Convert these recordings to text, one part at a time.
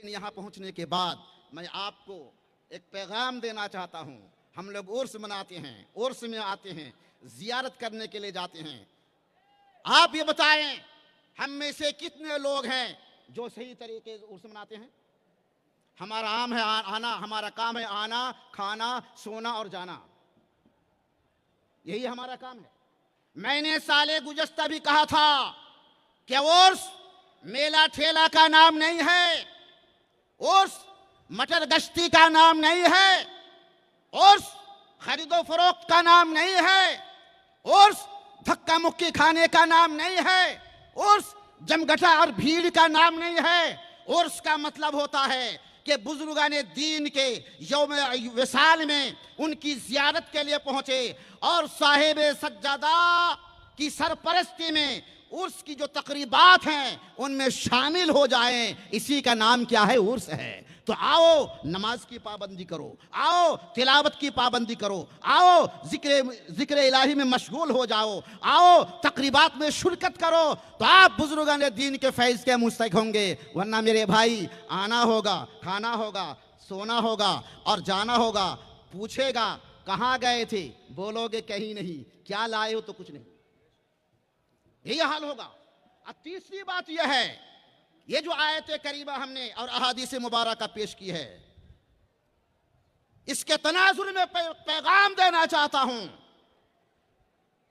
यहाँ पहुँचने के बाद मैं आपको एक पैगाम देना चाहता हूँ। हम लोग उर्स मनाते हैं, उर्स में आते हैं, जियारत करने के लिए जाते हैं। आप ये बताएं, हम में से कितने लोग हैं जो सही तरीके से उर्स मनाते हैं? हमारा आम है आना, हमारा काम है आना, खाना, सोना और जाना, यही हमारा काम है। मैंने साले गुज़श्ता भी कहा था कि उर्स मेला ठेला का नाम नहीं है, उर्स मटर गश्ती का नाम नहीं है, उर्स खरीदो फरोख्त का नाम नहीं है, उर्स धक्का मुक्की खाने का नाम नहीं है, उर्स जमघटा और भीड़ का नाम नहीं है। उर्स का मतलब होता है कि बुजुर्गाने दीन के यौम विसाल में उनकी जियारत के लिए पहुंचे और साहिब सज्जादा की सरपरस्ती में उर्स की जो तकरीबात हैं उनमें शामिल हो जाएं। इसी का नाम क्या है? उर्स है। तो आओ नमाज की पाबंदी करो, आओ तिलावत की पाबंदी करो, आओ जिक्र इलाही में मशगूल हो जाओ, आओ तकरीबात में शिरकत करो, तो आप बुजुर्गान दीन के फैज़ के मुस्तहिक़ होंगे। वरना मेरे भाई, आना होगा, खाना होगा, सोना होगा और जाना होगा। पूछेगा कहाँ गए थे, बोलोगे कहीं नहीं, क्या लाए हो तो कुछ नहीं, यही हाल होगा। अब तीसरी बात यह है, ये जो आयत करीमा हमने और अहादीस मुबारका पेश की है, इसके तनाजुर में पैगाम देना चाहता हूं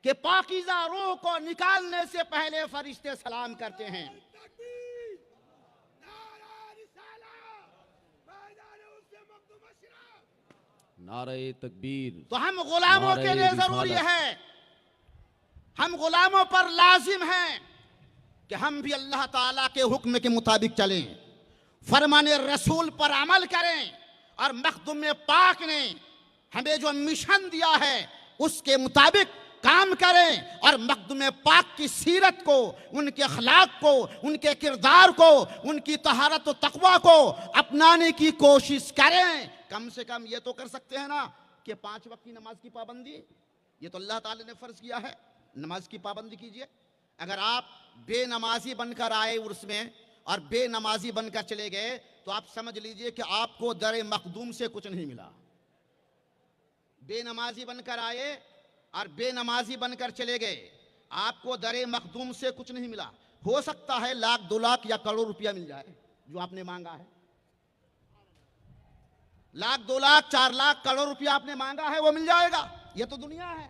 कि पाकीज़ा रूह को निकालने से पहले फरिश्ते सलाम करते हैं। नारे तकबीर। तो हम गुलामों के लिए जरूरी है, हम गुलामों पर लाजिम हैं कि हम भी अल्लाह ताला के हुक्म के मुताबिक चलें, फरमाने रसूल पर अमल करें और मखदूम पाक ने हमें जो मिशन दिया है उसके मुताबिक काम करें और मखदूम पाक की सीरत को, उनके अखलाक को, उनके किरदार को, उनकी तहारत व तकवा को अपनाने की कोशिश करें। कम से कम ये तो कर सकते हैं ना कि 5 वक्त की नमाज की पाबंदी, ये तो अल्लाह ताला ने फर्ज किया है, नमाज की पाबंदी कीजिए। अगर आप बेनमाजी बनकर आए उर्स में और बेनमाजी बनकर चले गए तो आप समझ लीजिए कि आपको दर मखदूम से कुछ नहीं मिला। बेनमाजी बनकर आए और बेनमाजी बनकर चले गए, आपको दर मखदूम से कुछ नहीं मिला। हो सकता है लाख, 2 लाख या करोड़ रुपया मिल जाए जो आपने मांगा है, लाख, 2 लाख, 4 लाख, करोड़ रुपया आपने मांगा है वो मिल जाएगा। ये तो दुनिया है।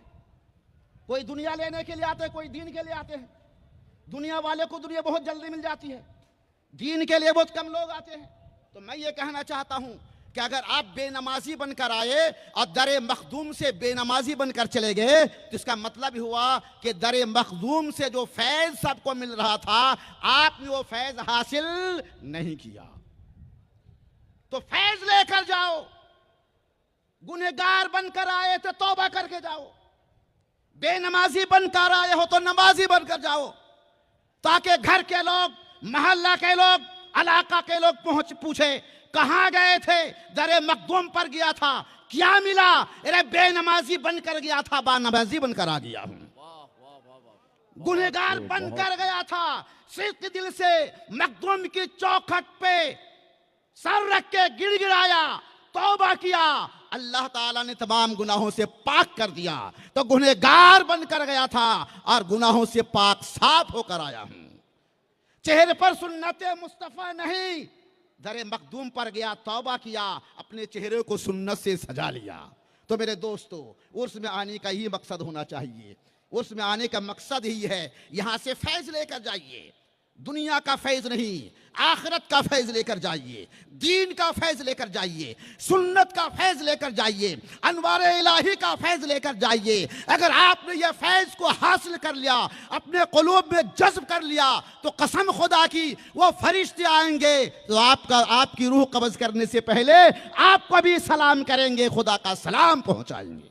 कोई दुनिया लेने के लिए आते हैं, कोई दीन के लिए आते हैं। दुनिया वाले को दुनिया बहुत जल्दी मिल जाती है, दीन के लिए बहुत कम लोग आते हैं। तो मैं ये कहना चाहता हूं कि अगर आप बेनमाजी बनकर आए और दर मखदूम से बेनमाजी बनकर चले गए तो इसका मतलब हुआ कि दर मखदूम से जो फैज़ सबको मिल रहा था आपने वो फैज़ हासिल नहीं किया। तो फैज़ लेकर जाओ। गुनहगार बनकर आए तो तौबा करके जाओ, बेनमाजी बनकर आए हो तो नमाजी बनकर जाओ, ताकि घर के लोग, मोहल्ला के लोग, इलाका के लोग पूछे कहां गए थे? दरे मखदूम पर गया था, क्या मिला? अरे बेनमाजी बनकर गया था, बानमाजी बनकर आ गया हूं। गुनहगार बनकर गया था, सिर्फ दिल से मखदूम की चौखट पे सर रख के गिड़गिड़ाया, तौबा किया, अल्लाह ताला ने तमाम गुनाहों से पाक कर दिया। तो गुनहगार बनकर गया था और गुनाहों से पाक साफ होकर आया हूं। चेहरे पर सुन्नत मुस्तफ़ा नहीं, दरे मखदूम पर गया, तौबा किया, अपने चेहरे को सुन्नत से सजा लिया। तो मेरे दोस्तों, उर्स में आने का ही मकसद होना चाहिए। उर्स में आने का मकसद ही है यहां से फैज़ लेकर जाइए, दुनिया का फैज़ नहीं, आखिरत का फैज़ लेकर जाइए, दीन का फैज़ लेकर जाइए, सुन्नत का फैज़ लेकर जाइए, अनवार इलाही का फैज़ लेकर जाइए। अगर आपने यह फैज़ को हासिल कर लिया, अपने क़ुलूब में जज्ब कर लिया, तो कसम खुदा की वो फरिश्ते आएंगे तो आपकी रूह कब्ज़ करने से पहले आपको भी सलाम करेंगे, खुदा का सलाम पहुंचाएंगे।